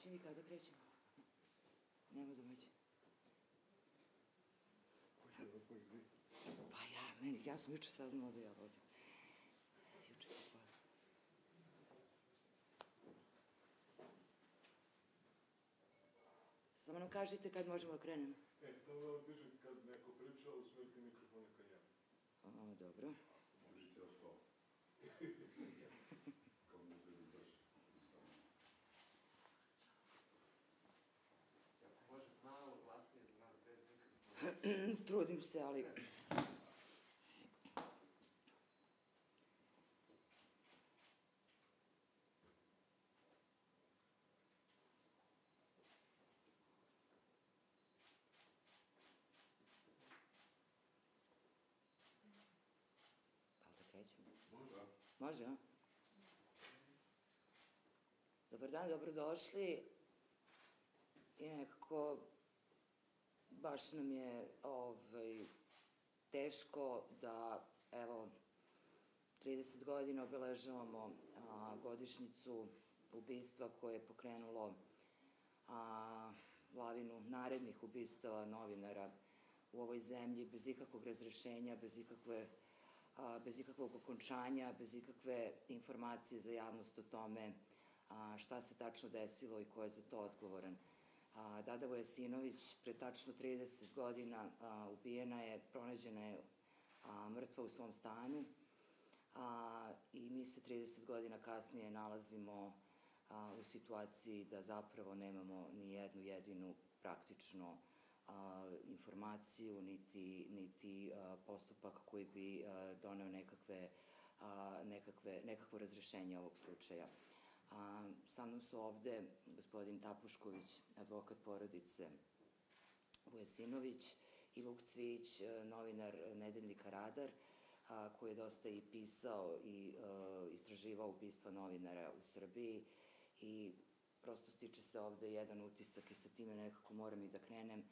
domaćini, kada krećemo? Nema domaćina. Hoće da otvoriš vi? Pa ja sam juče saznala da ja vodim. Juče popodne. Samo nam kažite kad možemo da krenemo. Samo da vam pišem, kad neko priča, usmerite mikrofone ka njemu. Dobro. Drži ceo stol. Kao možda da drži. Može malo glasnije za nas bez mikrofona. Trudim se, ali... Može, a? Dobar dan, dobrodošli. I nekako, baš nam je teško da, evo, 30 godina obeležavamo godišnjicu ubistva koje je pokrenulo lavinu narednih ubistava novinara u ovoj zemlji, bez ikakvog razrešenja, bez ikakvog okončanja, bez ikakve informacije za javnost o tome šta se tačno desilo i ko je za to odgovoran. Dada Vujasinović pre tačno 30 godina ubijena je, pronađena je mrtva u svom stanu i mi se 30 godina kasnije nalazimo u situaciji da zapravo nemamo ni jednu jedinu praktično informaciju, niti postupak koji bi doneo nekakvo razrešenje ovog slučaja. Sa mnom su ovde gospodin Tapušković, advokat porodice Vujasinović, i Vuk Cvijić, novinar nedeljnika Radar, koji je dosta i pisao i istraživao ubistva novinara u Srbiji i prosto stiče se ovde jedan utisak i sa time nekako moram i da krenem,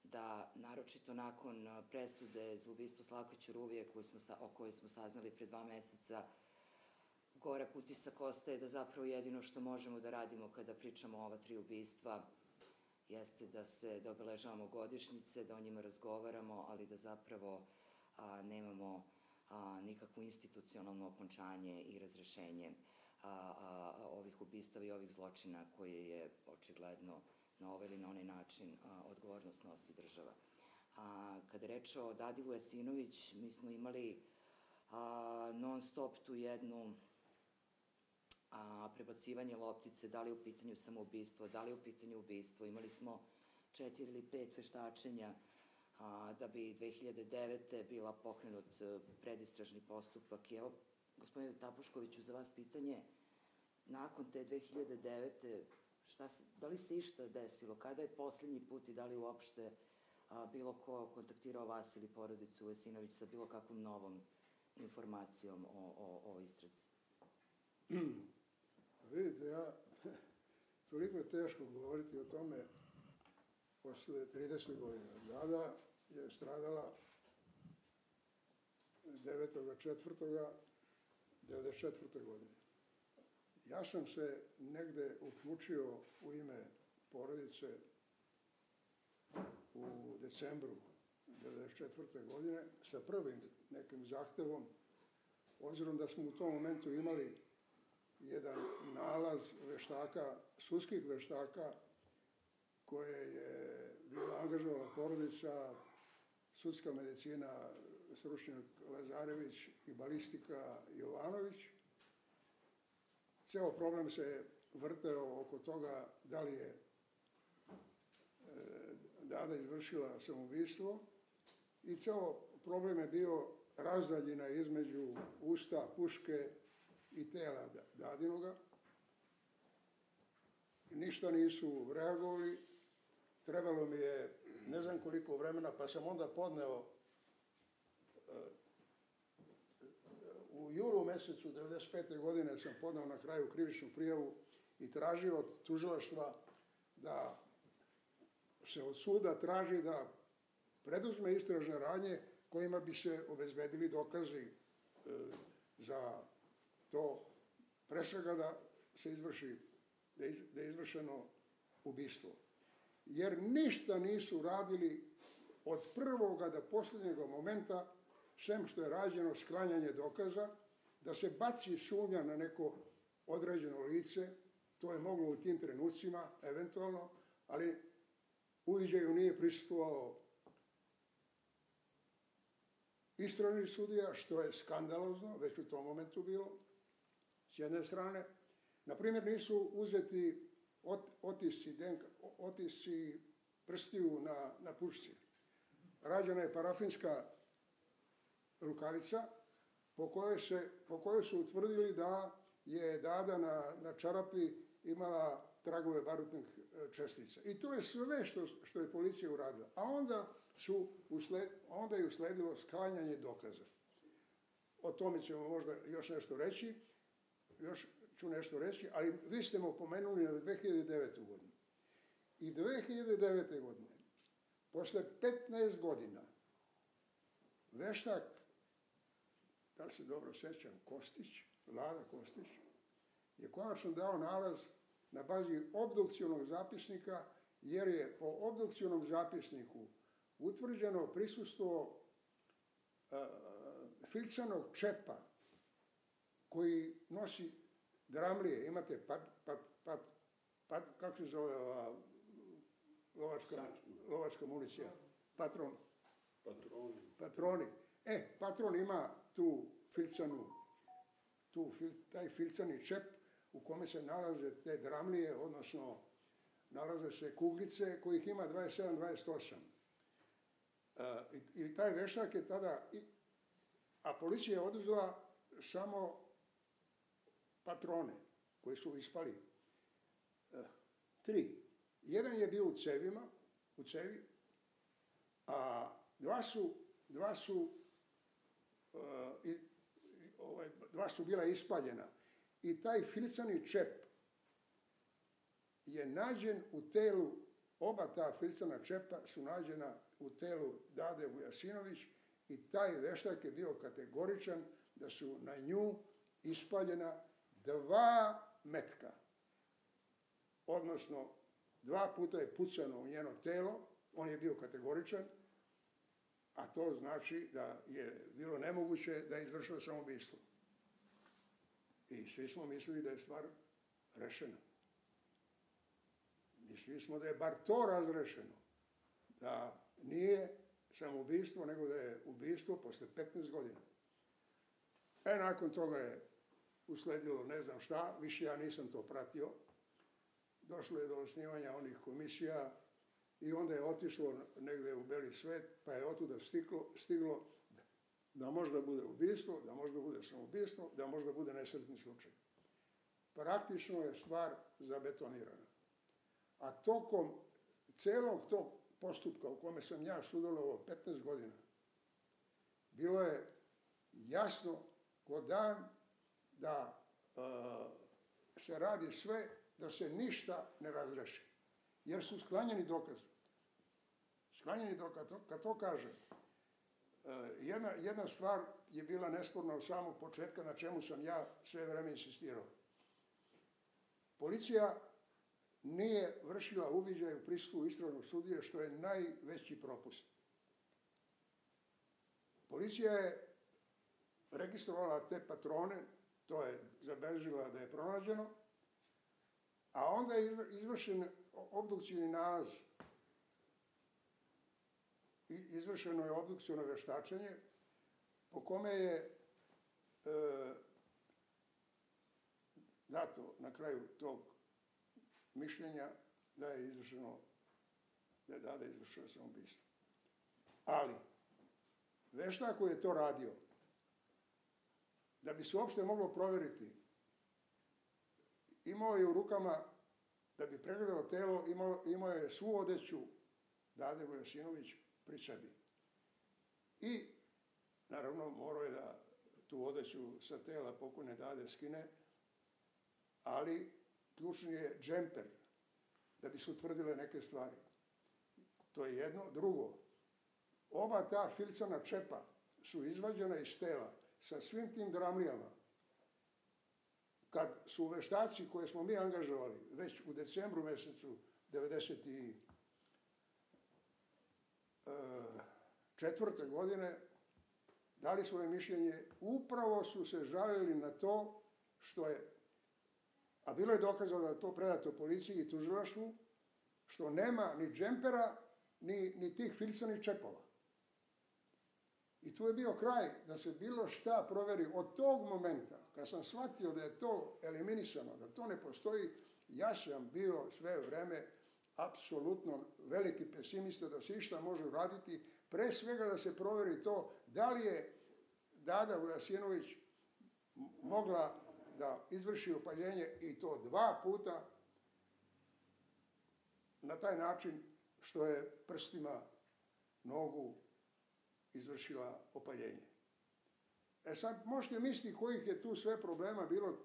da naročito nakon presude za ubistvo Slavka Ćuruvije o kojoj smo saznali pre 2 meseca, gorak utisak ostaje da zapravo jedino što možemo da radimo kada pričamo o ova 3 ubistva jeste da obeležavamo godišnjice, da o njima razgovaramo, ali da zapravo nemamo nikakvo institucionalno okončanje i razrešenje ovih ubistava i ovih zločina koje je očigledno na ovaj ili na onaj način odgovornost nosi država. Kada je reč o Dadi Vujasinović, mi smo imali non stop tu jednu prebacivanje loptice, da li je u pitanju samoubistvo, da li je u pitanju ubistvo. Imali smo 4 ili 5 veštačenja da bi 2009. bila pokrenut predistražni postupak. I evo, gospodine Tapuškoviću, za vas pitanje, nakon te 2009. Da li se išta desilo? Kada je poslednji put i da li uopšte bilo ko kontaktirao vas ili porodicu Vujasinović sa bilo kakvom novom informacijom o istrazi? Vidite, toliko je teško govoriti o tome posle 30 godina. Dada je stradala 9.4.1994. godine. Ja sam se negde uključio u ime porodice u decembru 1994. godine sa prvim nekim zahtevom, obzirom da smo u tom momentu imali jedan nalaz veštaka, sudskih veštaka, koje je bila angažovala porodica, sudska medicina, stručnjak Lazarević i balistika Jovanović. Ceo problem se vrteo oko toga da li je Dada izvršila samoubistvo i ceo problem je bio razdaljina između usta, puške i tela Dadinoga. Ništa nisu reagovali, trebalo mi je ne znam koliko vremena, pa sam onda podneo u julu mesecu 1995. godine sam podneo na kraju krivičnu prijavu i tražio od tužilaštva da se od suda traži da preduzme istražne radnje kojima bi se obezbedili dokazi za to, pre svega da se izvrši, da je izvršeno ubistvo. Jer ništa nisu radili od prvoga do posljednjeg momenta, sem što je rađeno sklanjanje dokaza, da se baci sumnja na neko određeno lice, to je moglo u tim trenucima, eventualno, ali uviđaju nije prisustvovao istražni sudija, što je skandalozno, već u tom momentu bilo, s jedne strane. Naprimjer, nisu uzeti otisci prstiju na pušci. Rađena je parafinska rukavica po kojoj su utvrdili da je Dada na čarapi imala tragove barutnih čestica. I to je sve što je policija uradila. A onda je usledilo sklanjanje dokaza. O tome ćemo možda još nešto reći, ali vi ste me opomenuli na 2009. godinu. I 2009. godine, posle 15 godina, veštak, da li se dobro sjećam, Vlada Kostić, je konačno dao nalaz na bazi obdukcionog zapisnika, jer je po obdukcionom zapisniku utvrđeno prisustvo filcanog čepa koji nosi dramlije. Imate kako se zove ova lovačka municija? Patroni. Patron ima taj filcani čep u kome se nalaze te dramlije, odnosno nalaze se kuglice kojih ima 27-28. I taj veštak je tada, a policija je oduzela samo patrone koji su ispali. 3. Jedan je bio u cevi, a dva su bila ispaljena. I taj filcani čep je nađen u telu, oba ta filcana čepa su nađena u telu Dade Vujasinović i taj veštak je bio kategoričan da su na nju ispaljena 2 metka. Odnosno, 2 puta je pucano u njeno telo, on je bio kategoričan, a to znači da je bilo nemoguće da je izvršila samoubistvo. I svi smo mislili da je stvar rešena. Mislili smo da je bar to razrešeno, da nije samoubistvo, nego da je ubistvo posle 15 godina. Nakon toga je usledilo ne znam šta, više ja nisam to pratio. Došlo je do osnivanja onih komisija i onda je otišlo negde u beli svet, pa je otuda stiglo da možda bude ubistvo, da možda bude samoubistvo, da možda bude nesretni slučaj. Praktično je stvar zabetonirana. A tokom celog tog postupka u kome sam ja sudjelovao 15 godina, bilo je jasno ko dan da se radi sve da se ništa ne razreši. Jer su sklanjeni dokazi. Kad to kažem, jedna stvar je bila nesporna od samog početka, na čemu sam ja sve vreme insistirao. Policija nije vršila uviđaj u prisustvu istražnog sudije, što je najveći propust. Policija je registrovala te patrone, to je zabeležila da je pronađeno, a onda je izvršen obdukcijni nalaz. Izvršeno je obdukcijno veštačenje, po kome je dato na kraju tog mišljenja da je Dada izvršila samoubistvo. Ali, veštak koji je to radio, da bi se uopšte moglo proveriti, imao je u rukama, da bi pregledao telo, imao je svu odeću Dade Vujasinović pri sebi. I, naravno, morao je da tu odeću sa tela pokojne Dade skine, ali ključni je džemper, da bi se utvrdile neke stvari. To je jedno. Drugo, oba ta filcana čepa su izvađena iz tela sa svim tim dramlijama. Kad su veštaci koje smo mi angažovali već u decembru mesecu 1994. godine dali svoje mišljenje, upravo su se žalili na to što je, a bilo je dokazano da je to predato policiji i tužilaštvu, što nema ni džempera, ni tih filcanih čepova. I tu je bio kraj da se bilo šta proveri. Od tog momenta, kad sam shvatio da je to eliminisano, da to ne postoji, ja sam bio sve vreme apsolutno veliki pesimista da se išta može uraditi, pre svega da se proveri to da li je Dada Vujasinović mogla da izvrši upaljenje i to 2 puta na taj način što je prstima nogu izvršila opaljenje. E sad, možete misliti kojih je tu sve problema bilo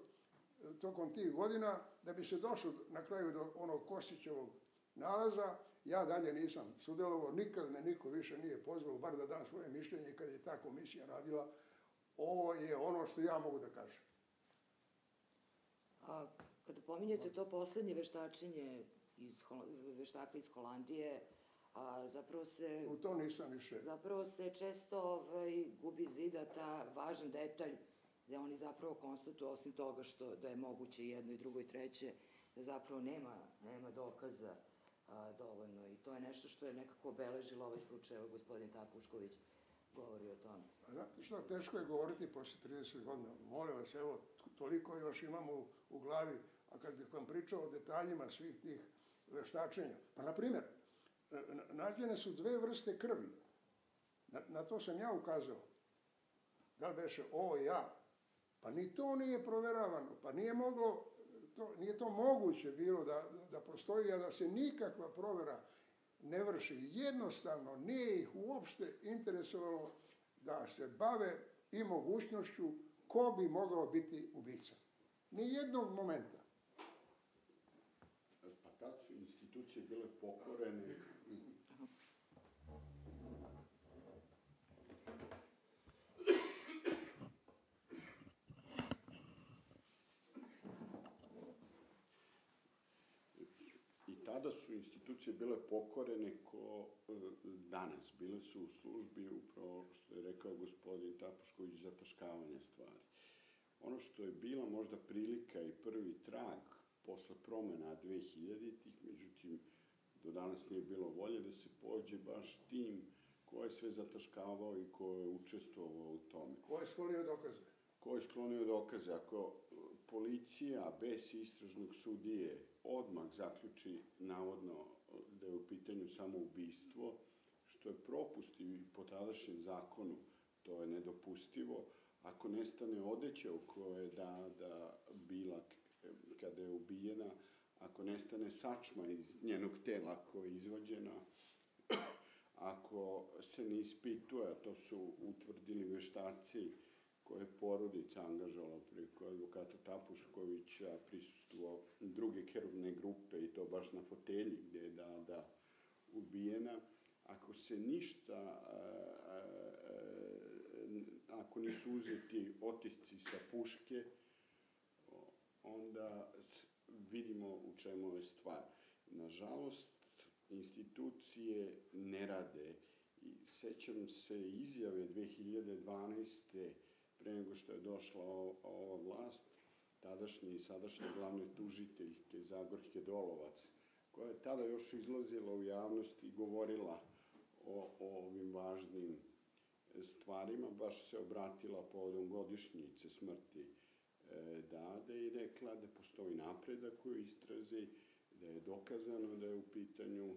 tokom tih godina da bi se došlo na kraju do onog Kostićevog nalaza. Ja dalje nisam sudjelovao, nikad me niko više nije pozvao, bar da dam svoje mišljenje kad je ta komisija radila. Ovo je ono što ja mogu da kažem. A kada pominjete to poslednje veštačenje veštaka iz Holandije, zapravo se... U to nisam više. Zapravo se često gubi iz vida ta važan detalj gde oni zapravo konstatuju, osim toga što da je moguće jedno i drugo i treće, da zapravo nema dokaza dovoljno. I to je nešto što je nekako obeležilo ovaj slučaj, evo gospodin Tapušković govori o tome. Znate što, teško je govoriti posle 30 godina. Molim vas, evo, toliko još imamo u glavi, a kad bih vam pričao o detaljima svih tih veštačenja. Pa, na primjer, nađene su 2 vrste krvi. Na to sam ja ukazao. Da li beše O i A? Pa ni to nije proveravano. Pa nije to moguće bilo da postoji, a da se nikakva provera ne vrši. Jednostavno, nije ih uopšte interesovalo da se bave i mogućnošću ko bi mogao biti ubica. Ni jednog momenta. Pa tad su institucije bile pokorene. I tada su institucije bile pokorene ko danas. Bile su u službi, upravo što je rekao gospodin Tapušković, zataškavanja stvari. Ono što je bila možda prilika i prvi trag posle promena 2000-ih, međutim, do danas nije bilo volje da se pođe baš tim ko je sve zataškavao i ko je učestvovao u tome. Ko je sklonio dokaze? Ko je sklonio dokaze? Ako policija bez istražnog sudije odmah zaključi navodno da je u pitanju samoubistvo, što je propust i po tadašnjem zakonu, to je nedopustivo. Ako nestane odeća u kojoj je Dada bila kada je ubijena, ako nestane sačma iz njenog tela koja je izvađena, ako se ne ispituje, a to su utvrdili veštaci koje je porodica angažala preko advokata Tapuškovića, prisustvo druge krvne grupe i to baš na fotelji gde je Dada ubijena, ako se ništa, ako nisu uzeti otisci sa puške, onda vidimo u čemu je stvar. Nažalost, institucije ne rade. Sećam se izjave 2012. pre nego što je došla ova vlast, tadašnje i sadašnje glavne tužiteljke Zagorke Dolovac, koja je tada još izlazila u javnost i govorila o ovim važnim stvarima, baš se obratila povodom godišnjice smrti Dade i rekla da postoji napredak u istrazi, da je dokazano da je u pitanju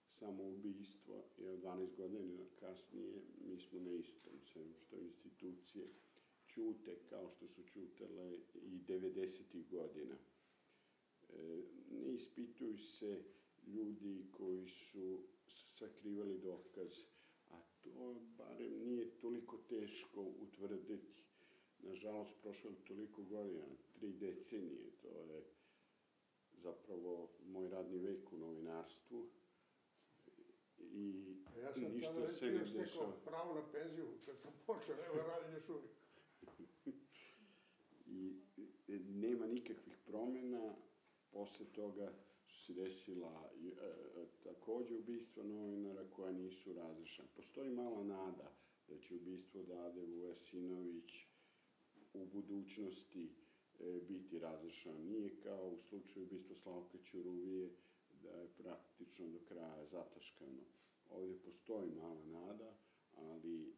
samoubistvo i od 12 godina kasnije mi smo na istom, sem što institucije ćute kao što su ćutale i 90. godina. Ne ispituju se ljudi koji su sakrivali dokaz, a to barem nije toliko teško utvrditi. Nažalost, prošlo je toliko godina, 3 decenije, to je zapravo moj radni vek u novinarstvu. I ja sam ništa se ne dešava. stekao pravo na penziju kad sam počeo, evo radim još uvijek. I nema nikakvih promjena, posle toga su se desila takođe ubistva novinara koja nisu razrešena. Postoji mala nada da će ubistvo Dade Vujasinović u budućnosti biti razrešeno. Nije kao u slučaju ubistva Slavka Ćuruvije da je praktično do kraja zataškano. Ovdje postoji mala nada, ali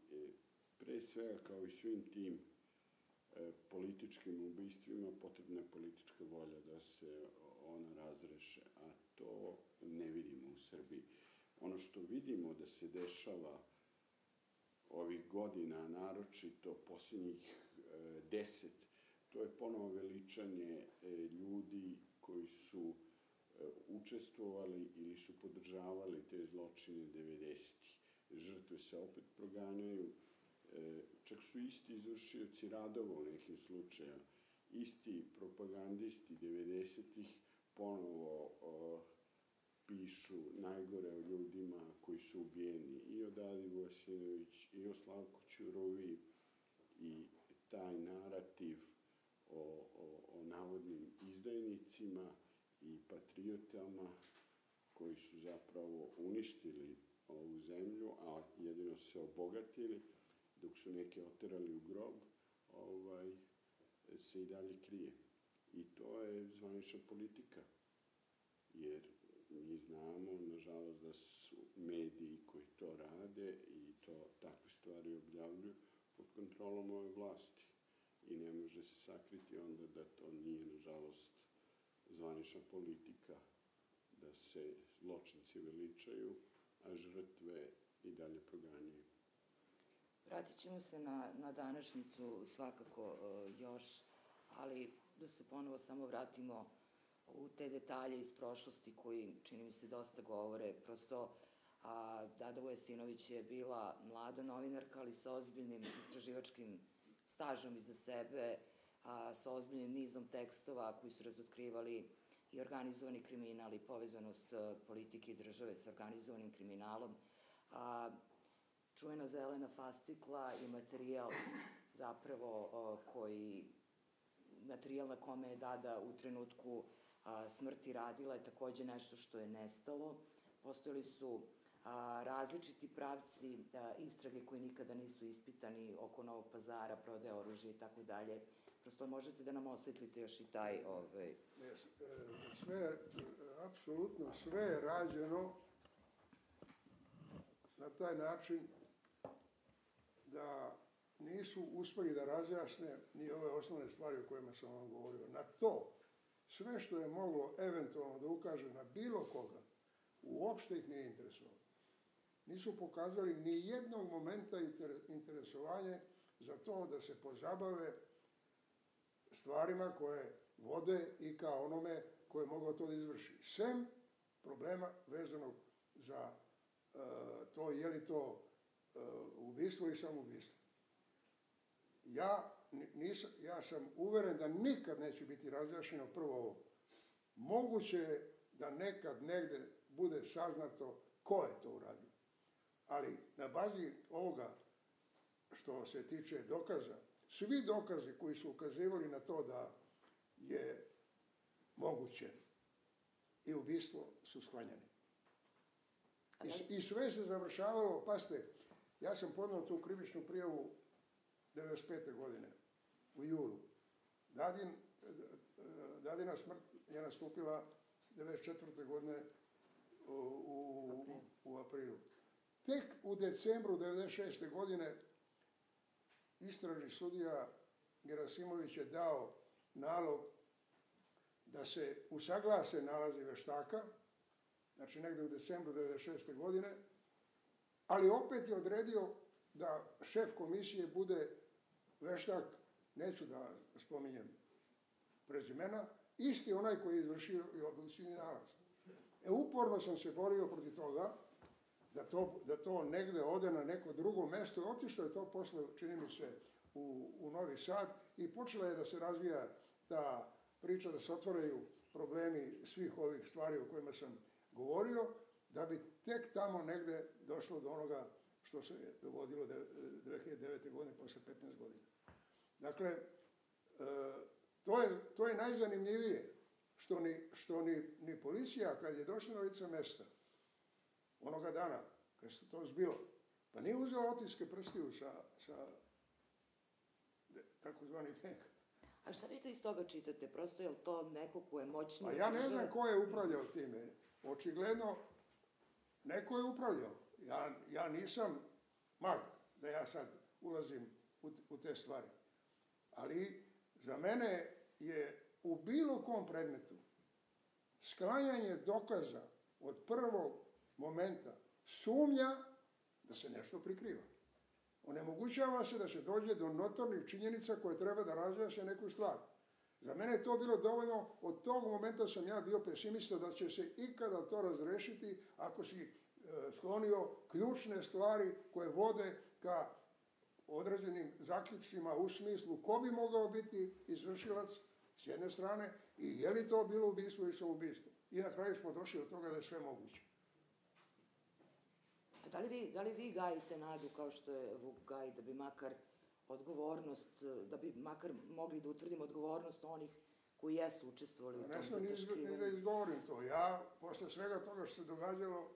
pre svega kao i svim tim političkim ubistvima potrebna je politička volja da se ona razreše, a to ne vidimo u Srbiji. Ono što vidimo da se dešava ovih godina, naročito posljednjih 10, to je ponovo veličanje ljudi koji su učestvovali ili su podržavali te zločine 90-ih. Žrtve se opet proganjaju, čak su isti izvršioci radova u nekim slučajima, isti propagandisti 90-ih ponovo pišu najgore o ljudima koji su ubijeni, i o Dadi Vujasinović, i o Slavku Ćuruviji, i taj narativ o navodnim izdajnicima i patriotama koji su zapravo uništili ovu zemlju, a jedino se obogatili, dok su neke oterali u grob, se i dalje krije. I to je zvanična politika, jer mi znamo, nažalost, da su mediji koji to rade i takve stvari objavljuju pod kontrolom ove vlasti. I ne može se sakriti onda da to nije, nažalost, zvanična politika, da se zločinci veličaju, a žrtve i dalje proganjaju. Vratit ćemo se na današnjicu svakako još, ali da se ponovo samo vratimo u te detalje iz prošlosti koji, čini mi se, dosta govore. Prosto, Dada Vujasinović je bila mlada novinarka, ali sa ozbiljnim istraživačkim stažom iza sebe, sa ozbiljnim nizom tekstova koji su razotkrivali i organizovani kriminal i povezanost politike i države sa organizovanim kriminalom. Čuvena zelena fascikla i materijal zapravo materijal na kome je Dada u trenutku smrti radila je takođe nešto što je nestalo. Postojali su različiti pravci istrage koji nikada nisu ispitani oko Novog Pazara, prodaje oružja i tako dalje. Prosto možete da nam osvetlite još i taj... Apsolutno sve je rađeno na taj način da nisu uspeli da razjasne ni ove osnovne stvari o kojima sam vam govorio. Na to, sve što je moglo eventualno da ukaže na bilo koga, uopšte ih nije interesovalo. Nisu pokazali ni jednog momenta interesovanje za to da se pozabave stvarima koje vode i kao onome koje je mogao to da izvrši. Sem problema vezanog za to je li to ubistvo ili samoubistvo. Ja sam uveren da nikad neće biti razjašnjeno prvo ovo. Moguće je da nekad negde bude saznato ko je to uradio. Ali na bazi ovoga što se tiče dokaza, svi dokazi koji su ukazivali na to da je moguće i ubistvo su sklanjani. I sve se završavalo, pasite, ja sam podneo tu krivičnu prijavu 1995. godine, u julu. Dadina smrt je nastupila 1994. godine u aprilu. Tek u decembru 1996. godine istražni sudija Gerasimović je dao nalog da se usaglase nalazi veštaka, znači negde u decembru 1996. godine, ali opet je odredio da šef komisije bude veštak, neću da spominjem prezimena, isti onaj koji je izvršio i obdukcijni nalaz. Uporno sam se borio protiv toga da to negde ode na neko drugo mesto. Otišlo je to posle, čini mi se, u Novi Sad i počela je da se razvija ta priča, da se otvaraju problemi svih ovih stvari o kojima sam govorio, da bi tek tamo negde došlo do onoga što se dogodilo 2009. godine, posle 15 godina. Dakle, to je najzanimljivije, što ni policija kad je došla na lice mesta, onoga dana, kad se to zbilo, pa nije uzela otiske prstiju sa takozvani DNK. A šta vi to iz toga čitate? Prosto je li to neko ko je moćniji? Pa ja ne znam ko je upravljao time. Očigledno, neko je upravljao. Ja nisam mag da ja sad ulazim u te stvari. Ali za mene je u bilo kom predmetu sklanjanje dokaza od prvog momenta sumnja da se nešto prikriva. Onemogućava se da se dođe do notornih činjenica koje treba da razjasne neku stvar. Za mene je to bilo dovoljno, od tog momenta sam ja bio pesimista da će se ikada to razrešiti ako si sklonio ključne stvari koje vode ka određenim zaključcima u smislu ko bi mogao biti izvršilac s jedne strane i je li to bilo ubistvo ili samoubistvo. I na kraju smo došli od toga da je sve moguće. Da li vi gajite nadu kao što je Vuk gaji da bi makar odgovornost, da bi makar mogli da utvrdimo odgovornost onih koji jesu učestvovali u tom zataškivanju? Ne smijem ni da izgovorim to. Ja, posle svega toga što se događalo,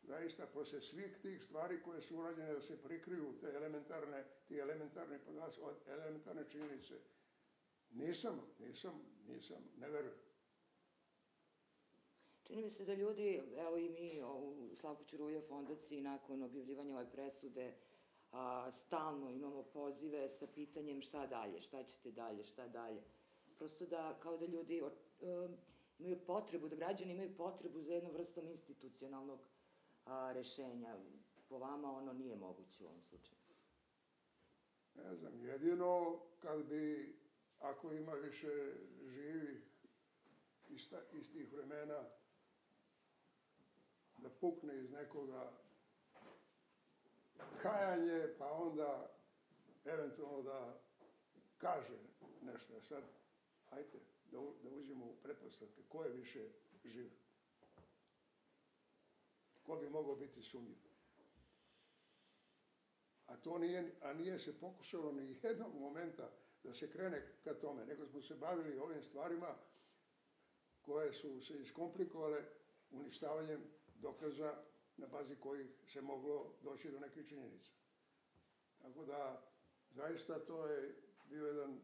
zaista posle svih tih stvari koje su urađene da se prikriju ti elementarne podaci, elementarne činjenice, ne verujem. Čini mi se da ljudi, evo i mi u Slavko Ćuruvija fondaciji nakon objavljivanja ove presude stalno imamo pozive sa pitanjem šta dalje, šta ćete dalje, šta dalje. Prosto da, kao da ljudi imaju potrebu, da građani imaju potrebu za jednom vrstom institucionalnog rešenja. Po vama ono nije moguće u ovom slučaju. Ne znam, jedino kad bi, ako ima više živih iz tih vremena, da pukne iz nekoga kajanje, pa onda eventualno da kaže nešto. Sad, hajte, da uđemo u pretpostavke. Ko je više živ? Ko bi mogao biti sumnjiv? A nije se pokušalo ni jednog momenta da se krene ka tome, nego smo se bavili ovim stvarima koje su se iskomplikovale uništavanjem dokaza na bazi kojih se moglo doći do nekih činjenica. Tako da, zaista to je bio jedan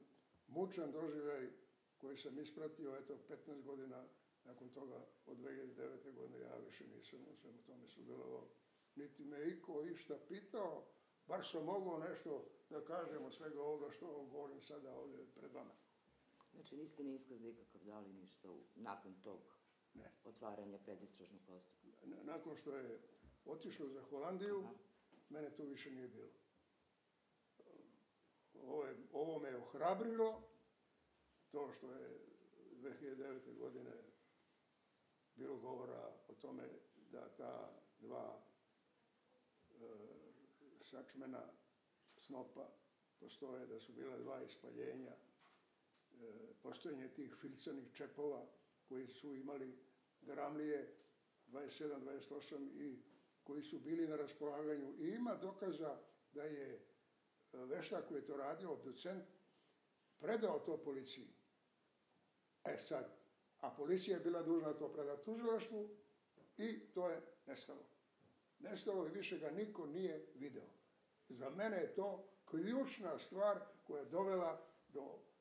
mučan doživljaj koji sam ispratio, 15 godina nakon toga, od 2009. godine, ja više nisam u svemu tome sudjelovao. Niti me iko išta pitao, bar sam mogao nešto da kažem od svega ovoga što govorim sada ovde pred vama. Znači niste ni iskaz nikakav dali ništa nakon tog otvaranja predistražnog postupka? Nakon što je otišlo za Holandiju, mene tu više nije bilo. Ovo me je ohrabrilo, to što je 2009. godine bilo govora o tome da ta dva sačmena snopa postoje, da su bila dva ispaljenja, postojanje tih filcanih čepova koji su imali dramlije 27, 28 i koji su bili na raspolaganju. I ima dokaza da je veštak koji je to radio, docent, predao to policiji. Sad, a policija je bila dužna to predati tužilaštvu i to je nestalo. Nestalo i više ga niko nije video. Za mene je to ključna stvar koja je dovela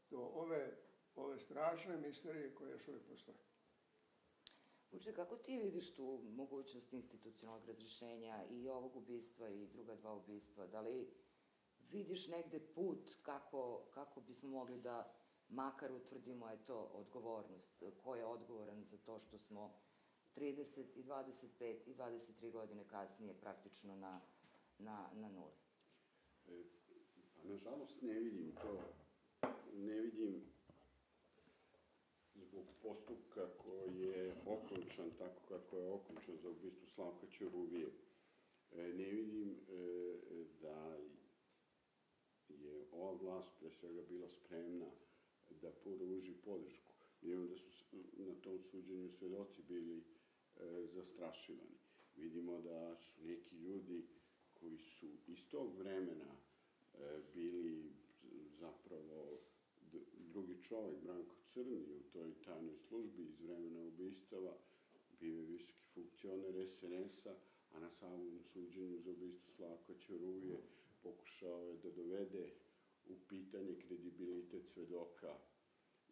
do ove strašne misterije koje još uvijek postoje. Vuče, kako ti vidiš tu mogućnost institucionalnog razrešenja i ovog ubistva i druga dva ubistva? Da li vidiš negde put kako bismo mogli da makar utvrdimo odgovornost? Ko je odgovoran za to što smo 30 i 25 i 23 godine kasnije praktično na nuli? Nažalost ne vidim to. Ne vidim zbog postupka koji je okončan tako kako je okončan za ubistvo Slavka Ćuruvije. Ne vidim da je ova vlast pre svega bila spremna da pruži podršku. Vidimo da su na tom suđenju svedoci bili zastrašivani. Vidimo da su neki ljudi koji su iz tog vremena bili zapravo drugi čovjek, Branko Crni, u toj tajnoj službi iz vremena ubistava, bio je visoki funkcioner SNS-a, a na samom suđenju za ubistvo Slavka Ćuruvije pokušao je da dovede u pitanje kredibilitet svedoka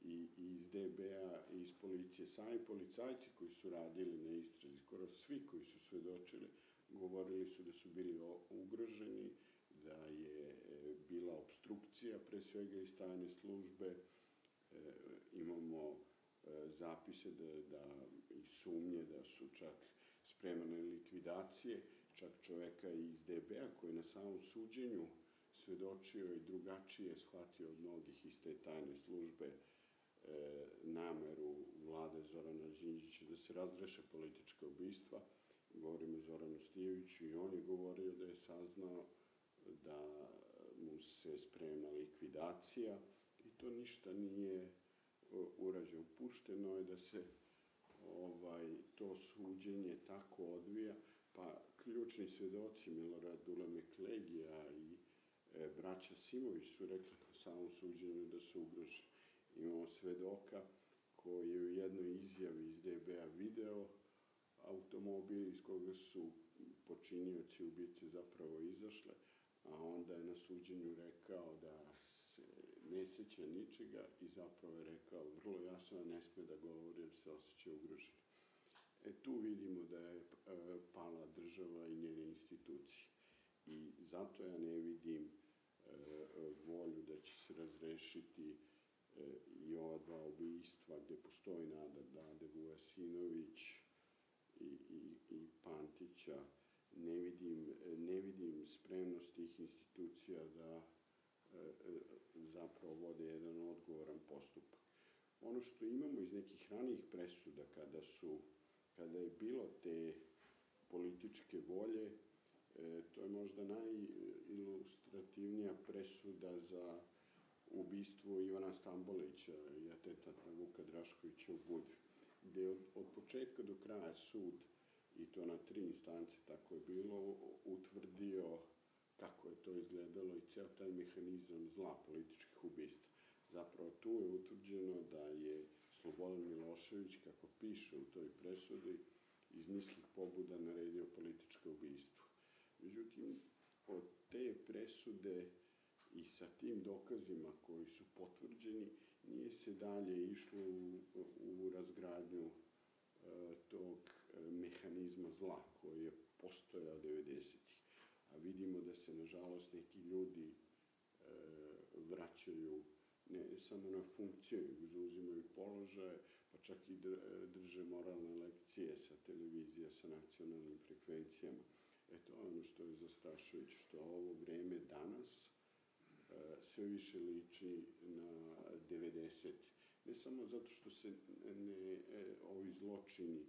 i iz DB-a i iz policije. Sami policajci koji su radili na istrazi, skoro svi koji su svedočili, govorili su da su bili ugroženi, da je bila obstrukcija, pre svega iz tajne službe. Imamo zapise i sumnje da su čak spremane likvidacije, čak čoveka iz DB-a koji je na samom suđenju svedočio i drugačije shvatio od mnogih iz te tajne službe nameru vlade Zorana Đinđića da se razreše politička ubistva. Govorimo o Zoranu Stijeviću i on je govorio da je saznao da mu se sprema likvidacija i to ništa nije urađeno. Pušteno je da se to suđenje tako odvija, pa ključni svedoci Milorad Ulemek Legija i braća Simović su rekli na samom suđenju da su ugroženi. Imamo svedoka koji je u jednoj izjavi iz DB-a video automobil iz koga su počinioci ubice zapravo izašle, a onda je na suđenju rekao da se ne seća ničega i zapravo je rekao vrlo jasno da ne sme da govori jer se osjeća ugrožen. Tu vidimo da je pala država i njene institucije. I zato ja ne vidim volju da će se razrešiti i ova dva ubistva gde postoji nada da Ade Vujasinović i Pantića. Ne vidim spremnost tih institucija da zapravo vode jedan odgovoran postupak. Ono što imamo iz nekih ranijih presuda, kada je bilo te političke volje, to je možda najilustrativnija presuda za ubistvo Ivana Stambolića i atentat na Vuka Draškovića u Budvi, gde je od početka do kraja sud, i to na 3 instance tako je bilo, utvrdio kako je to izgledalo i ceo taj mehanizam zla političkih ubistva. Zapravo tu je utvrđeno da je Slobodan Milošević, kako piše u toj presudi, iz niskih pobuda naredio političko ubistvo. Međutim, od te presude i sa tim dokazima koji su potvrđeni, nije se dalje išlo u razgradnju tog mehanizma zla koji je postojao 90-ih. A vidimo da se, nažalost, neki ljudi vraćaju ne samo na funkciju, zauzimaju položaje, pa čak i drže moralne lekcije sa televizija, sa nacionalnim frekvencijama. To je ono što je zastrašujuće, što ovo vreme danas sve više liči na 90. Ne samo zato što se ovi zločini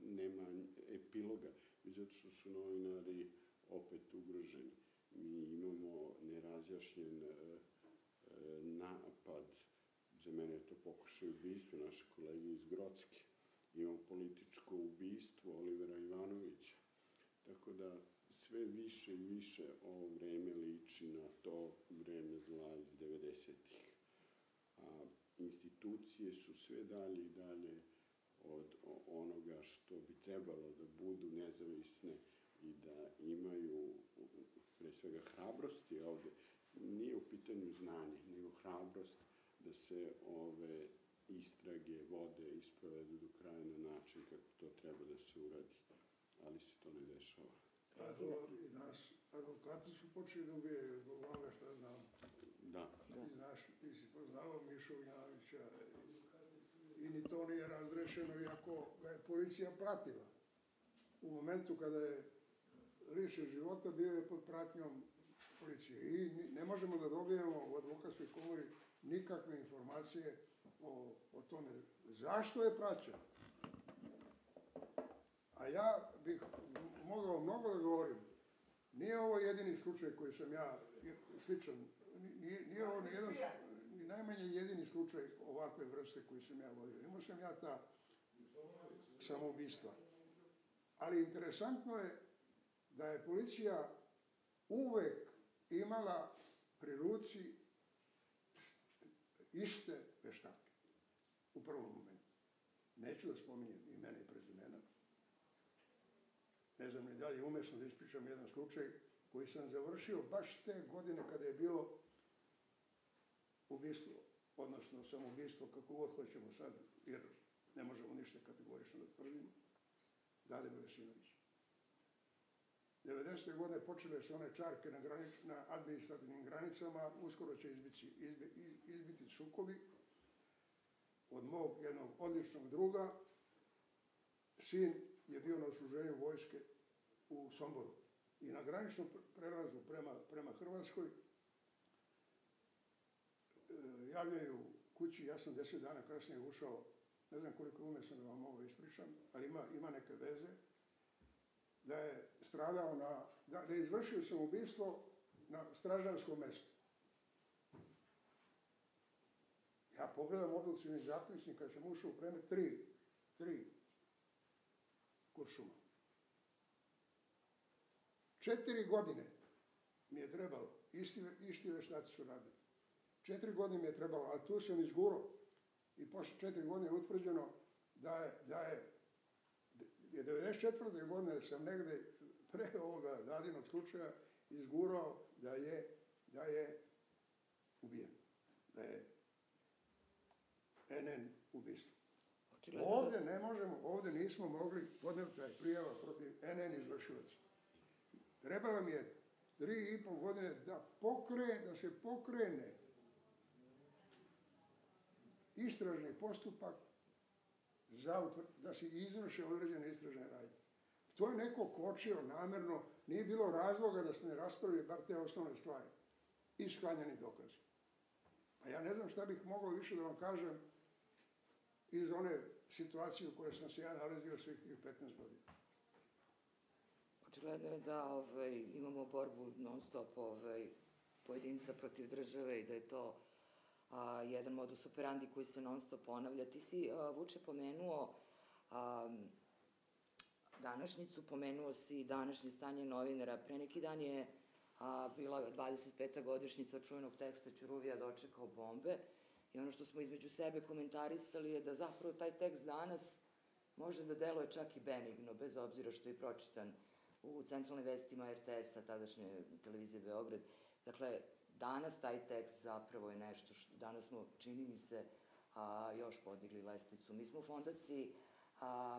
nema epiloga, već zato što su novinari opet ugroženi. Mi imamo nerazjašnjen napad, za mene je to pokušaj ubistva naše kolege iz Grocke. Imamo političko ubistvo Olivera Ivanovića. Tako da sve više i više ovo vreme liči na to vreme zla iz 90-ih. A institucije su sve dalje i dalje od onoga što bi trebalo da budu nezavisne i da imaju pre svega hrabrosti ovde. Nije u pitanju znanje, nego hrabrost da se ove istrage vode i sprovedu do kraja na način kako to treba da se uradi. Ali se to ne dešava. I nas advokati su počeli da ubijaju zbog onoga što znam. Da. Ti znaš, ti si poznavao Mišu Janovića i ni to nije razrešeno, iako ga je policija pratila. U momentu kada je lišen života, bio je pod pratnjom policije. I ne možemo da dobijemo u advokatskoj komori nikakve informacije o tome zašto je praćen. A ja bih mogao mnogo da govorim. Nije ovo jedini slučaj koji sam ja, sličan, nije ovo ni najmanje jedini slučaj ovakve vrste koji sam ja vodio. Imao sam ja ta samoubistva. Ali interesantno je da je policija uvek imala pri ruci iste veštake u prvom momentu. Neću da spominjem imena i prezimena. Ne znam ni da li je umesno da ispričam jedan slučaj koji sam završio baš te godine kada je bilo ubistvo, odnosno samoubistvo, kako god hoćemo sad, jer ne možemo ništa kategorično da tvrdimo, Dade Bojasinović. 90. godine počele su one čarke na administrativnim granicama, uskoro će izbiti sukobi. Od mog jednog odličnog druga, sin je bio na odsluženju vojske u Somboru. I na graničnom prelazu prema Hrvatskoj javljaju kući, ja sam 10 dana kasnije ušao, ne znam koliko je umesno da vam ovo ispričam, ali ima neke veze, da je stradao da je izvršio samoubistvo na stražarskom mestu. Ja pogledam obdukcijni zapisnik kad sam ušao u premet, 3 kuršuma. 4 godine mi je trebalo, isti veštaci su radili. 4 godine mi je trebalo, ali tu sam izgurao. I posle 4 godine je utvrđeno da je 94. godine sam negde pre ovoga Dadinog slučaja izgurao da je ubijen. Da je NN ubistvo. Ovde ne možemo, ovde nismo mogli podneti taj prijava protiv NN izvršilaca. Trebalo mi je 3,5 godine da se pokrene istražni postupak da se izvrše određene istražne radnje. To je neko kočio namerno, nije bilo razloga da se ne raspravi bar te osnovne stvari i sklanjani dokazi. A ja ne znam šta bih mogao više da vam kažem iz one situacije u kojoj sam se ja nalazio svih tih 15 godina. Očigledno je da imamo borbu non stop pojedinca protiv države i da je to jedan modus operandi koji se non stop ponavlja. Ti si, Vuče, pomenuo današnjicu, pomenuo si današnje stanje novinara. Pre neki dan je bila 25. godišnjica čuvenog teksta Ćuruvija dočekao bombe i ono što smo između sebe komentarisali je da zapravo taj tekst danas može da deluje čak i benigno, bez obzira što je pročitan u centralnim vestima RTS-a, tadašnje televizije Beograd. Dakle, danas taj tekst zapravo je nešto što danas smo, čini mi se, još podigli lestvicu. Mi smo u fondaciji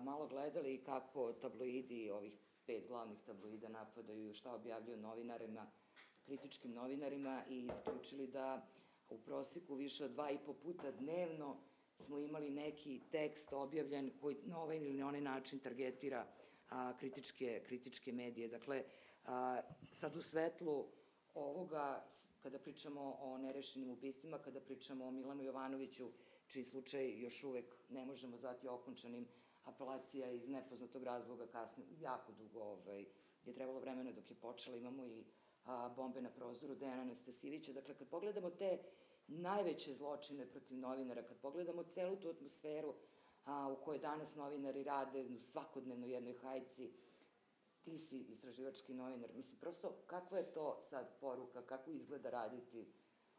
malo gledali kako tabloidi, ovih 5 glavnih tabloida napadaju, šta objavljuju novinarima, kritičkim novinarima i isključili da u proseku više od 2,5 puta dnevno smo imali neki tekst objavljen koji na ovaj ili na onaj način targetira kritičke medije. Dakle, sad u svetlu ovoga, kada pričamo o nerešenim ubistvima, kada pričamo o Milanu Jovanoviću, čiji slučaj još uvek ne možemo zvati okončanim, apelacija iz nepoznatog razloga kasnije, jako dugo je trebalo vremena dok je počela, imamo i bombe na prozoru Dejana Nastasijevića. Dakle, kad pogledamo te najveće zločine protiv novinara, kad pogledamo celu tu atmosferu u kojoj danas novinari rade u svakodnevno jednoj hajci, ti si istraživački novinar, mislim, prosto kakva je to sad poruka, kako izgleda raditi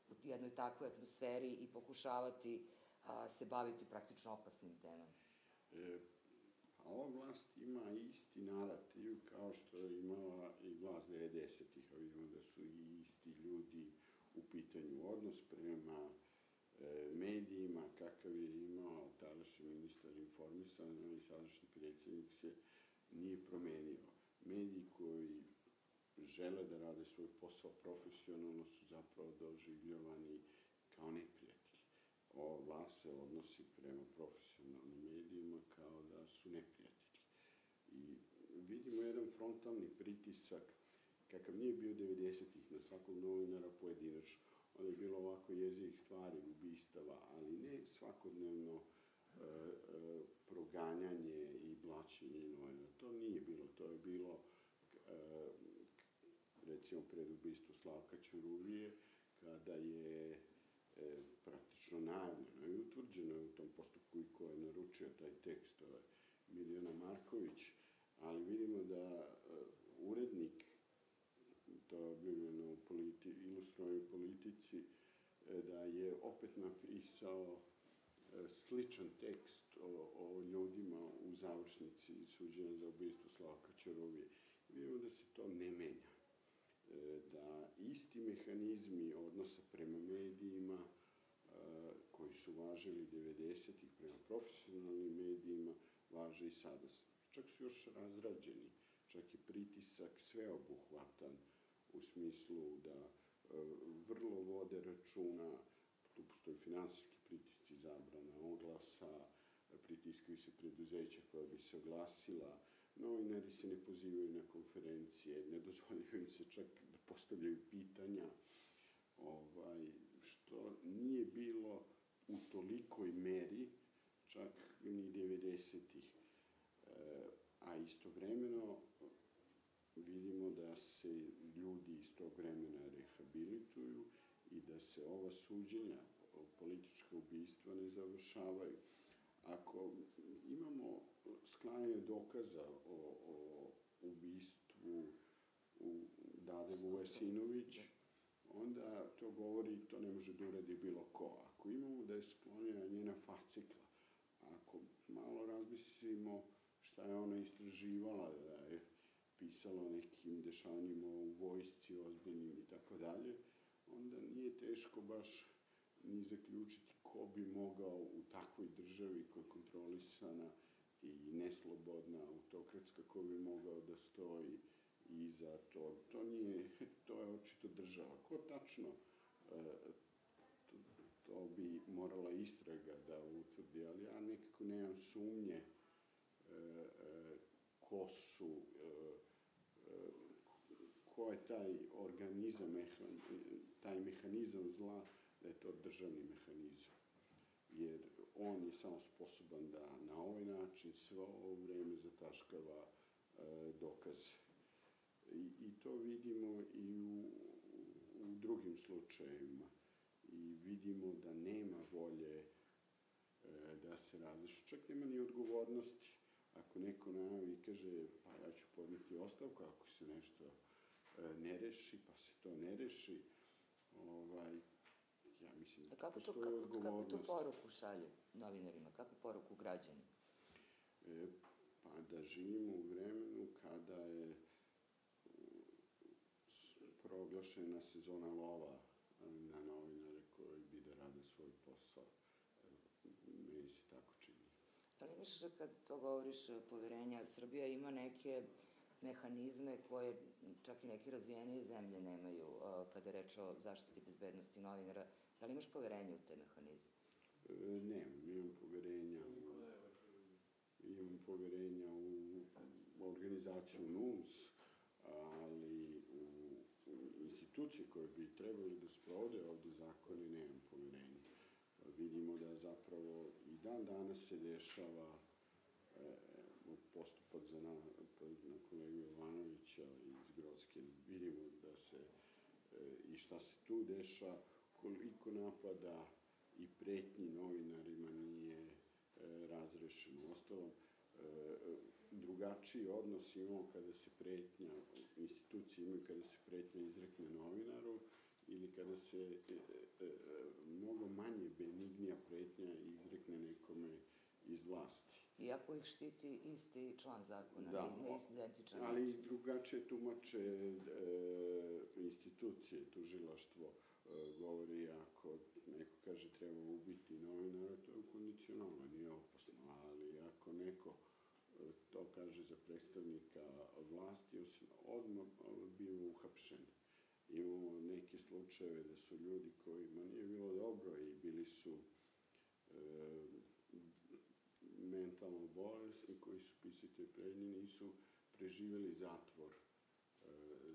u jednoj takvoj atmosferi i pokušavati se baviti praktično opasnim temama? Ova vlast ima isti narativ kao što je imala i vlast 90-ih, a vidimo da su i isti ljudi u pitanju. Odnos prema medijima, kakav je imao tadašnji ministar informisanja i sadašnji predsjednik, se nije promenio. Mediji koji žele da rade svoj posao profesionalno su zapravo doživljavani kao neprijatelji. Ova vlast se odnosi prema profesionalnim medijima kao da su neprijatelji. I vidimo jedan frontalni pritisak kakav nije bio 90-ih na svakog novinara pojedinačno. Onda je bilo ovako jezivih stvari, ubistava, ali ne svakodnevno proganjanje i blaćenje novinara. To nije bilo. To je bilo, recimo, pred ubistvo Slavka Ćuruvije, kada je praktično najavljeno i utvrđeno je u tom postupku i ko je naručio taj tekst, Milijana Marković, ali vidimo da urednik, to je objavljeno u Ilustrovanoj politici, da je opet napisao sličan tekst o ljudima u završnici suđenja za ubistvo Slavka Ćuruvije. Vidimo da se to ne menja. Da isti mehanizmi odnosa prema medijima koji su važili 90-ih prema profesionalnim medijima, važe i sada. Čak su još razrađeni, čak je pritisak sveobuhvatan u smislu da vrlo vode računa, tu postoji finansijski pritisci, zabrana oglasa, pritiskaju se preduzeća koja bi se oglasila, novinari se ne pozivaju na konferencije, ne dozvoljaju im se čak da postavljaju pitanja, što nije bilo u tolikoj meri, čak ni 90-ih. A istovremeno vidimo da se ljudi iz tog vremena rehabilituju i da se ova suđenja, politička ubistva ne završavaju. Ako imamo sklanjanje dokaza o ubistvu Dade Vujasinović, onda to govori, to ne može da uradi bilo ko. Ako imamo da je sklonjena njena fascikla, ako malo razmislimo šta je ona istraživala, da je pisala o nekim dešavanjima u vojsci, ozbiljnim i tako dalje, onda nije teško baš ni zaključiti ko bi mogao u takvoj državi koja je kontrolisana i neslobodna, autokratska, ko bi mogao da stoji iza toga. To je očito država. Ko tačno, to bi morala istraga da utvrdi, ali ja nekako nemam sumnje ko je taj organizam, taj mehanizam zla, da je to državni mehanizam. Jer on je samo sposoban da na ovaj način sve ovo vreme zataškava dokaze. I to vidimo i u drugim slučajevima. I vidimo da nema volje da se razreši. Čak nema ni odgovornosti. Ako neko najavi i kaže, pa ja ću podneti ostavku ako se nešto ne reši, pa se to ne reši, ja mislim da postoji odgovornost. Kako tu poruku šalje novinarima? Kakvu poruku građani? Pa da živimo u vremenu kada je proglašena sezona lova na novinare koji bi da rade svoj posao. Meni se tako čini. Ali misliš da kad to govoriš poverenja, Srbija ima neke mehanizme koje čak i neke razvijenije zemlje nemaju kada je reč o zaštiti bezbednosti novinara. Da li imaš poverenje u te mehanizme? Imam poverenja u organizaciju NUNS, ali u institucije koje bi trebali da sprovode ovde zakone nemam poverenja. Vidimo da zapravo i dan danas se dešava postupak na kolegu Jovanovića iz Grocke. Vidimo da se i šta se tu deša, koliko napada i pretnji novinarima nije razrešeno. Ostalom, drugačiji odnos imamo kada se pretnja, institucije imaju kada se pretnja izrekne novinaru ili kada se mnogo manje benignija pretnja izrekne nekome iz vlasti. Iako ih štiti isti član zakona, identičan. Ali drugačije tumače institucije, tužilaštvo govori ako neko kaže treba ubiti novinara, to je ukondicionalno, nije opasno, ali ako neko to kaže za predstavnika vlasti, odmah bio uhapšen. Imamo neke slučajeve da su ljudi kojima nije bilo dobro i bili su mentalno bolesni, koji su pisali te prednje, nisu preživeli zatvor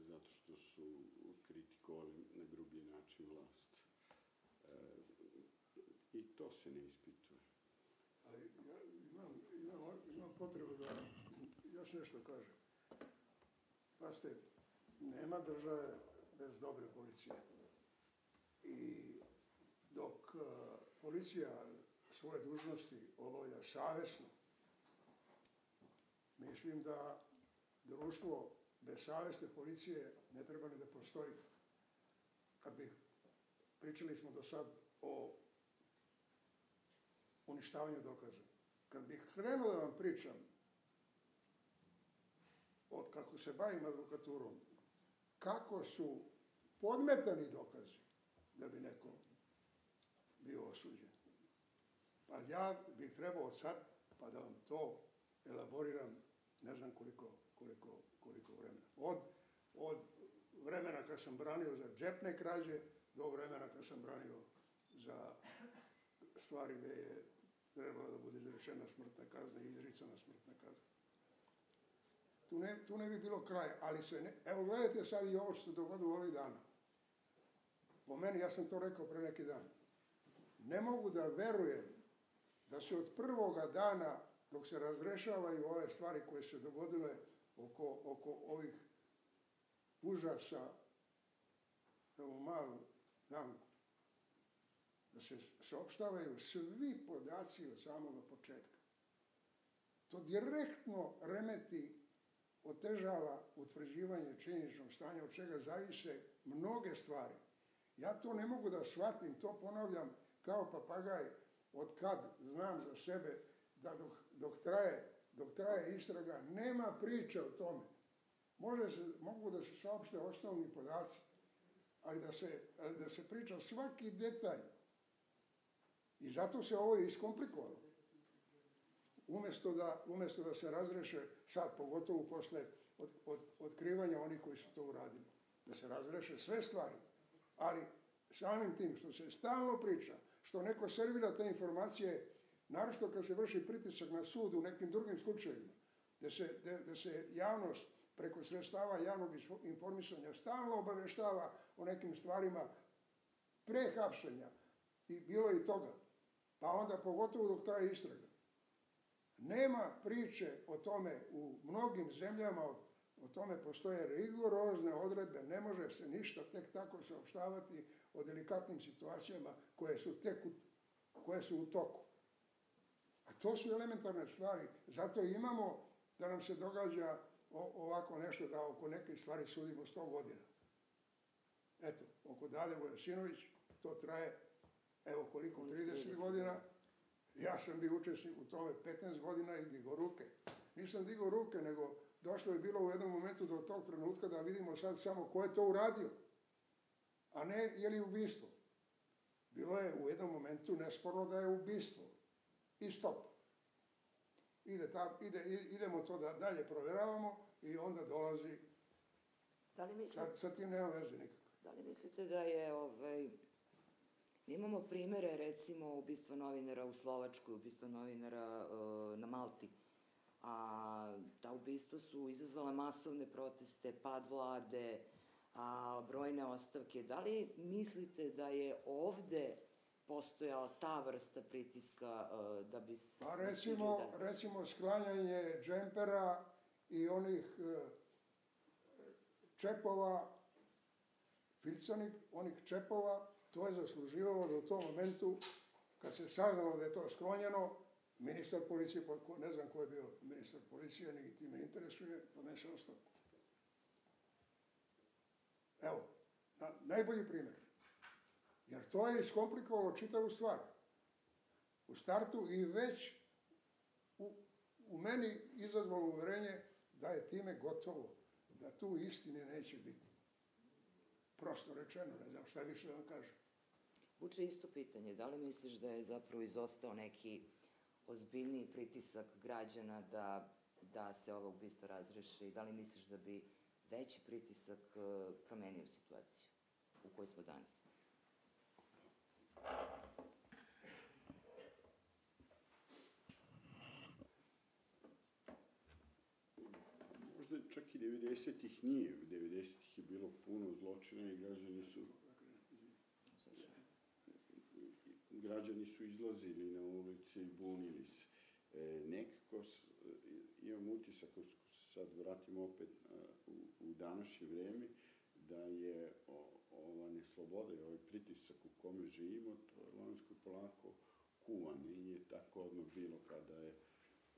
zato što su kritikovali na grublji način vlast. I to se ne ispituje. Ali ja imam potrebu da još nešto kažem. Pazite, nema države bez dobre policije. I dok policija svoje dužnosti obavlja savesno, mislim da društvo bez savesne policije ne treba ni da postoji. Kad bi pričali smo do sad o uništavanju dokaza. Kad bih krenuo da vam pričam od kako se bavim advokaturom, kako su podmetani dokazi da bi neko bio osuđen. Pa ja bih trebao sad, pa da vam to elaboriram, ne znam koliko vremena. Od vremena kad sam branio za džepne krađe, do vremena kad sam branio za stvari gde je trebala da bude izrečena smrtna kazna i izricana smrtna kazna. Tu ne bi bilo kraja, ali evo gledajte sad i ovo što se dogodilo ovih dana. Po meni, ja sam to rekao pre neki dan, ne mogu da verujem da se od prvoga dana, dok se razrešavaju ove stvari koje se dogodile oko ovih užasa, evo malu danku, da se saopštavaju svi podaci od samog početka. To direktno remeti, otežava utvrđivanje činjeničnog stanja, od čega zavise mnoge stvari. Ja to ne mogu da shvatim, to ponavljam kao papagaj, od kad znam za sebe da dok traje istraga, nema priče o tome. Mogu da se saopšte osnovni podaci, ali da se priča svaki detalj. I zato se ovo iskomplikovalo. Umesto da se razreše sad, pogotovo posle otkrivanja onih koji su to uradili. Da se razreše sve stvari. Ali samim tim što se stalno priča, što neko servira te informacije, naročito kad se vrši pritisak na sud u nekim drugim slučajevima, da se javnost preko sredstava javnog informisanja stalno obaveštava o nekim stvarima pre hapšenja, i bilo je i toga, pa onda pogotovo dok traje istraga. Nema priče o tome u mnogim zemljama, o tome postoje rigorozne odredbe, ne može se ništa tek tako saopštavati o delikatnim situacijama koje su u toku. A to su elementarne stvari, zato imamo da nam se događa ovako nešto, da oko neke stvari sudimo 100 godina. Eto, oko Dade Vojasinović, to traje, evo koliko, 30 godina. Ja sam bio učesnik u tome 15 godina i digao ruke. Nisam digao ruke, nego došlo je bilo u jednom momentu do tog trenutka da vidimo sad samo ko je to uradio, a ne je li ubistvo. Bilo je u jednom momentu nesporno da je ubistvo. I stop. Idemo to da dalje proveravamo i onda dolazi... Sad tim nema veze nikako. Da li mislite da je... Imamo primere, recimo, ubistva novinara u Slovačkoj, ubistva novinara na Malti, a ta ubistva su izazvala masovne proteste, pad vlade, brojne ostavke. Da li mislite da je ovde postojala ta vrsta pritiska da bi... Pa recimo sklanjanje džempera i onih čepova, filcanih, onih čepova, to je zasluživalo da u tom momentu, kad se saznalo da je to sklonjeno, ministar policije, ne znam ko je bio ministar policije, niti me interesuje, podnese ostavku. Evo, najbolji primjer. Jer to je iskomplikovalo čitavu stvar. U startu i već u meni izazvalo uverenje da je time gotovo, da tu istine neće biti. Prosto rečeno, ne znam šta više da vam kažem. Vuče, isto pitanje, da li misliš da je zapravo izostao neki ozbiljniji pritisak građana da se ovo ubistvo razreši? Da li misliš da bi veći pritisak promenio situaciju u kojoj smo danas? Možda čak i 90-ih nije. 90-ih je bilo puno zločina i građani su izlazili na ulici i bunili se. Nekako imam utisak, ako sad vratim opet u današnje vreme, da je ova nesloboda i ovaj pritisak u kome živimo, to je lonjsko polako kuvan. Nije tako odmah bilo kada je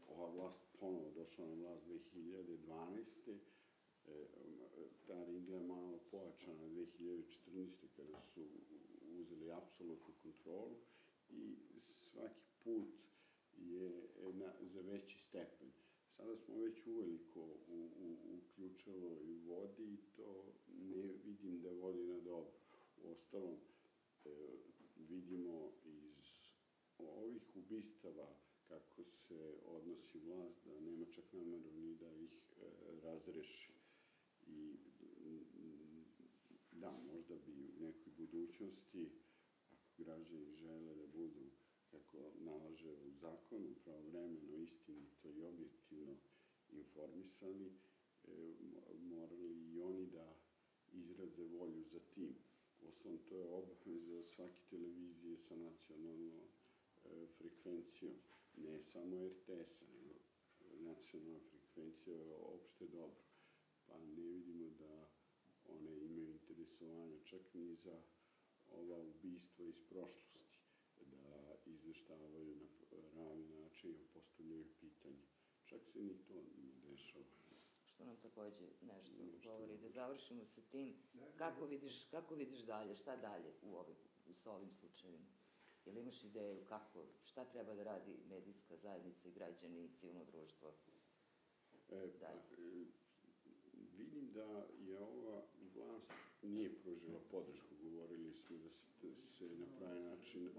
ova vlast ponovo došla na vlast 2012. Ta ringla je malo pojačana 2014. kada su uzeli apsolutnu kontrolu i svaki put je za veći stepen. Sada smo već uveliko u ključevoj vodi i to ne vidim da vodi na dobro. Uostalom, vidimo iz ovih ubistava kako se odnosi vlast, da nema čak nameru ni da ih razreši. I da, možda bi u nekoj budućnosti, ako građani žele da budu, kako nalaže u zakonu, pravovremeno, istinito i objektivno informisani, morali i oni da izraze volju za tim. Uostalom, to je obaveza svake televizije sa nacionalnom frekvencijom, ne samo RTS-a, nego nacionalna frekvencija je opšte dobro. Pa ne vidimo da one imaju interesovanja čak ni za ova ubistva iz prošlosti, da izveštavaju na pravi način i postavljaju pitanje. Čak se ni to ne dešava. Što nam takođe nešto govori. Da završimo sa tim, kako vidiš dalje, šta dalje sa ovim slučajevima? Jel imaš ideju šta treba da radi medijska zajednica i građani i civilno društvo? Vidim da je ova vlast nije pružila podršku. Govorili smo da se na pravi način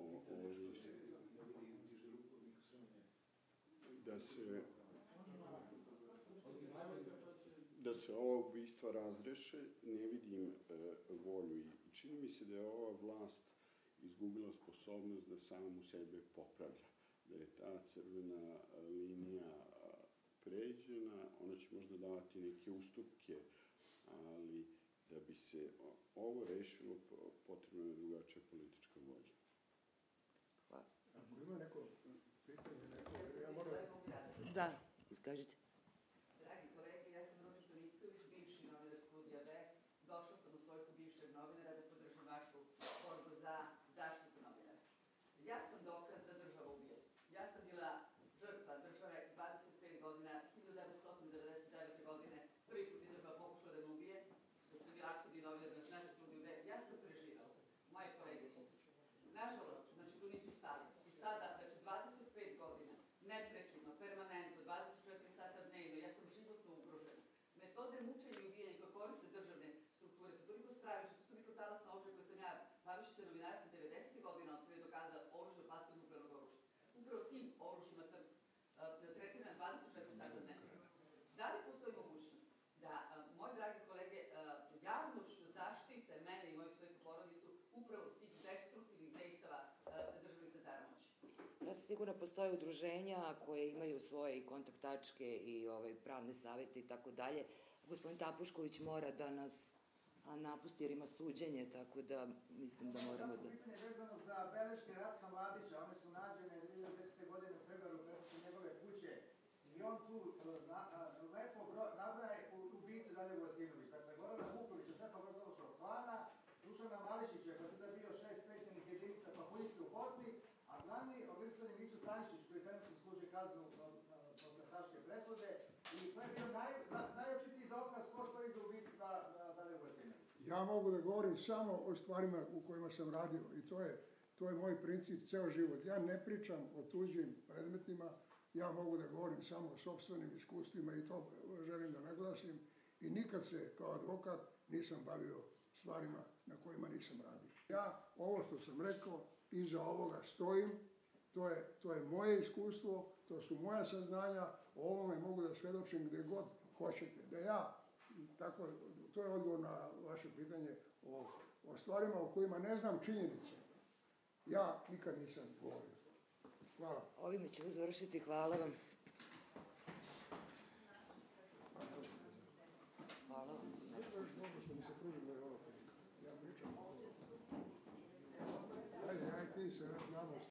da se ova ubistva razreše, ne vidim volju i čini mi se da je ova vlast izgubila sposobnost da samu sebe popravlja, da je ta crvena linija pređena, ona će možda davati neke ustupke, ali da bi se ovo rešilo, potrebna je drugačija politička volja. Hvala. Ako ima neko pitanje, ja moram... Da, kažite. Dragi kolege, ja sam Ružica Mitković, bivši novinar Studija B. Došla sam u svojstvu bivšeg novinara da podržim vašu borbu za zaštitu novinara. Ja sam dokaz da država ubije. Ja sam bila žrtva države 25 godina, 1999. godine, prvi put je država pokušala da me ubije, dok sam bila aktivni novinar na Studiju B. Ja sam preživela. Moje kolege nisu. Nažalost, znači tu nisu stali. I sada, znači 25 godina, neprekidno, permanentno, 24 sata dnevno, ja sam životno ugrožena. Metode mučenja i ubijanja koje koriste državne strukture su toliko stravične, to su mikrotalasna oružja koje sam ja, bavići se novinarstvom 90. godina, otkada je dokazala oružje opasnog nuklearnog oružja. Upravo tim oružjima sam tretirana 24 sata dnevno. Da li postoji mogućnost da moji dragi kolege javno zaštite mene i moju svetu porodicu upravo od tih destruktivnih dejstava državnih centara moći? Ja sam sigurna postoje udruženja koje imaju svoje i kontakt tačke i pravne savete i tako dalje. Gospodin Tapušković mora da nas napusti jer ima suđenje, tako da mislim da moramo da... Pitanje vezano za beleške Ratka Mladića, one su nađene 2010. godine u februaru preko njegove kuće i on tu lepo nabraje ubice Dalje Vlasinović. Dakle, Gorana Vukovića, šefa Gordovačkog klana, Dušana Mališića, koji je tada bio 6 specijalnih jedinica Pahuljice u Bosni, a glavni organizovani Mićo Stanišić, koji trenutno služi kaznu posle Haške presude, i to je bio najočitiji dokaz ko stoji za ubistva Dalje Vlasinović. Ja mogu da govorim samo o stvarima u kojima sam radio i to je moj princip ceo život. Ja ne pričam o tuđim predmetima, ja mogu da govorim samo o sopstvenim iskustvima i to želim da naglasim i nikad se kao advokat nisam bavio stvarima na kojima nisam radio. Ja ovo što sam rekao, iza ovoga stojim, to je moje iskustvo, to su moja saznanja, o ovome mogu da svedočim gde god hoćete. Da ja, tako, to je odgovor na vaše pitanje o stvarima o kojima ne znam činjenice. Ja nikad nisam govorio. Hvala. Ovime ćemo završiti. Hvala vam. Hvala vam. Možda što mi se pružilo je ovo prilika. Ja pričam o ovo. Ajde, ti se nadam.